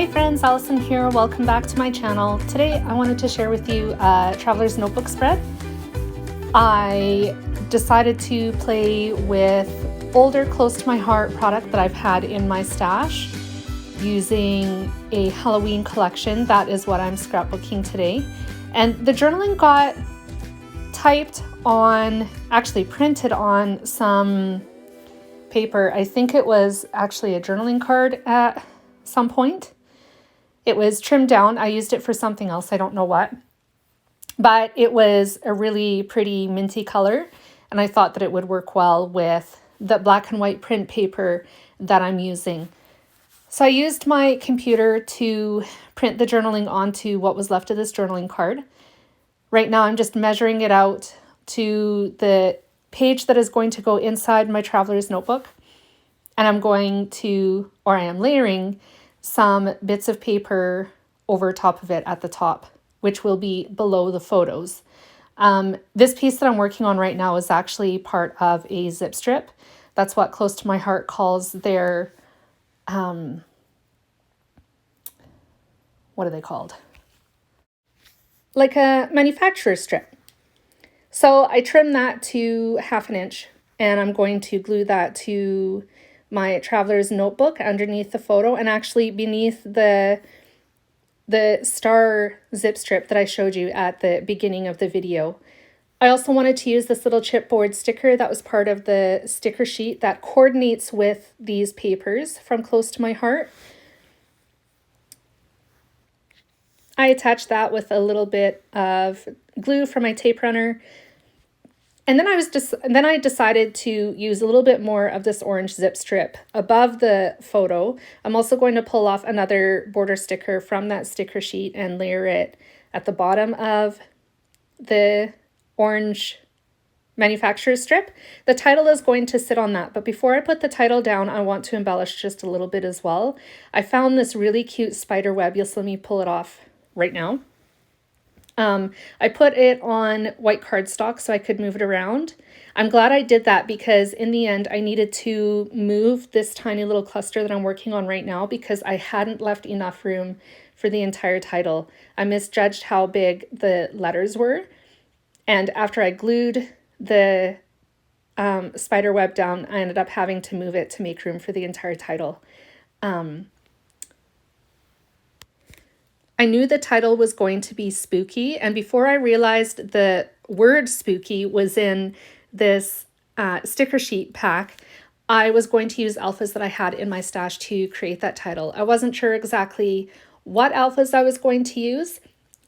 Hey friends, Allison here. Welcome back to my channel. Today I wanted to share with you a Traveler's Notebook spread. I decided to play with older Close to My Heart product that I've had in my stash using a Halloween collection. That is what I'm scrapbooking today. And the journaling got printed on some paper. I think it was actually a journaling card at some point. It was trimmed down. I used it for something else. I don't know what. But it was a really pretty minty color. And I thought that it would work well with the black and white print paper that I'm using. So I used my computer to print the journaling onto what was left of this journaling card. Right now I'm just measuring it out to the page that is going to go inside my Traveler's Notebook. And I am layering some bits of paper over top of it at the top, which will be below the photos. This piece that I'm working on right now is actually part of a zip strip. That's what Close to My Heart calls their, what are they called? Like a manufacturer strip. So I trimmed that to 1/2 inch and I'm going to glue that to my Traveler's Notebook underneath the photo and actually beneath the star zip strip that I showed you at the beginning of the video. I also wanted to use this little chipboard sticker that was part of the sticker sheet that coordinates with these papers from Close to My Heart. I attached that with a little bit of glue from my tape runner. And then I decided to use a little bit more of this orange zip strip above the photo. I'm also going to pull off another border sticker from that sticker sheet and layer it at the bottom of the orange manufacturer strip. The title is going to sit on that, but before I put the title down, I want to embellish just a little bit as well. I found this really cute spider web. You'll see me pull it off right now. I put it on white cardstock so I could move it around. I'm glad I did that because in the end I needed to move this tiny little cluster that I'm working on right now because I hadn't left enough room for the entire title. I misjudged how big the letters were, and after I glued the spider web down, I ended up having to move it to make room for the entire title. I knew the title was going to be spooky, and before I realized the word spooky was in this sticker sheet pack, I was going to use alphas that I had in my stash to create that title. I wasn't sure exactly what alphas I was going to use,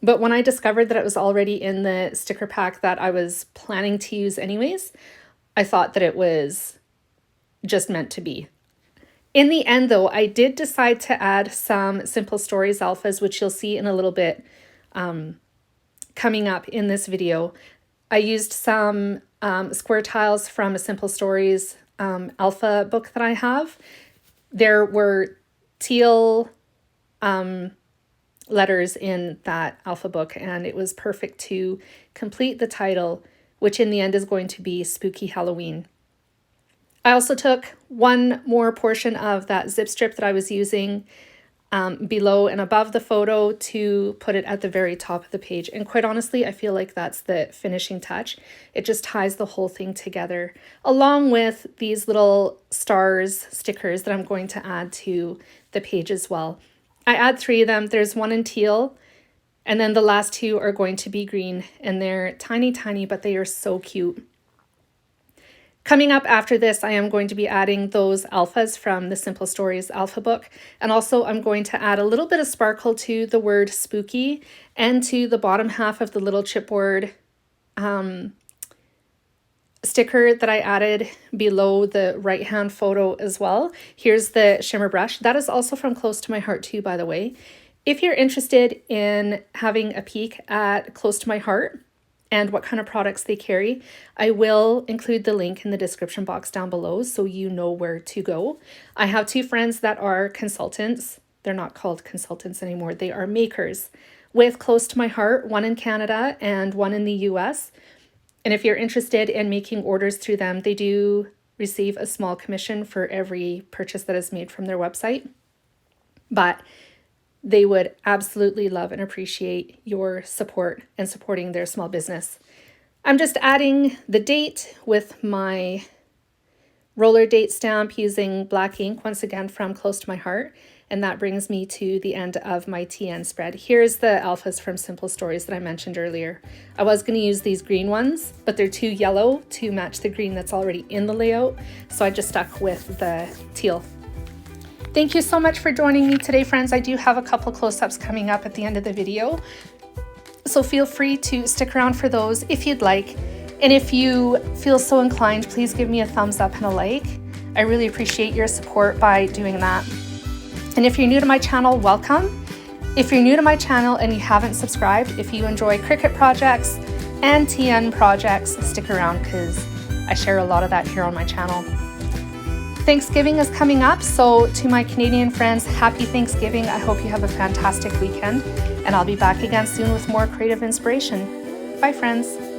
but when I discovered that it was already in the sticker pack that I was planning to use anyways, I thought that it was just meant to be. In the end, though, I did decide to add some Simple Stories alphas, which you'll see in a little bit coming up in this video. I used some square tiles from a Simple Stories alpha book that I have. There were teal letters in that alpha book, and it was perfect to complete the title, which in the end is going to be Spooky Halloween. I also took one more portion of that zip strip that I was using below and above the photo to put it at the very top of the page. And quite honestly, I feel like that's the finishing touch. It just ties the whole thing together, along with these little stars stickers that I'm going to add to the page as well. I add 3 of them. There's one in teal, and then the last 2 are going to be green, and they're tiny, tiny, but they are so cute. Coming up after this, I am going to be adding those alphas from the Simple Stories alpha book. And also I'm going to add a little bit of sparkle to the word spooky and to the bottom half of the little chipboard sticker that I added below the right-hand photo as well. Here's the shimmer brush. That is also from Close to My Heart too, by the way. If you're interested in having a peek at Close to My Heart and what kind of products they carry, I will include the link in the description box down below so you know where to go. I have 2 friends that are consultants. They're not called consultants anymore. They are makers with Close to My Heart, one in Canada and one in the US. And if you're interested in making orders through them, they do receive a small commission for every purchase that is made from their website. But they would absolutely love and appreciate your support and supporting their small business. I'm just adding the date with my roller date stamp using black ink, once again from Close to My Heart, and that brings me to the end of my TN spread. Here's the alphas from Simple Stories that I mentioned earlier. I was going to use these green ones, but they're too yellow to match the green that's already in the layout, so I just stuck with the teal. Thank you so much for joining me today, friends. I do have a couple close-ups coming up at the end of the video, so feel free to stick around for those if you'd like. And if you feel so inclined, please give me a thumbs up and a like. I really appreciate your support by doing that. And if you're new to my channel, welcome. If you're new to my channel and you haven't subscribed, if you enjoy Cricut projects and TN projects, stick around because I share a lot of that here on my channel. Thanksgiving is coming up, so to my Canadian friends, happy Thanksgiving. I hope you have a fantastic weekend, and I'll be back again soon with more creative inspiration. Bye, friends.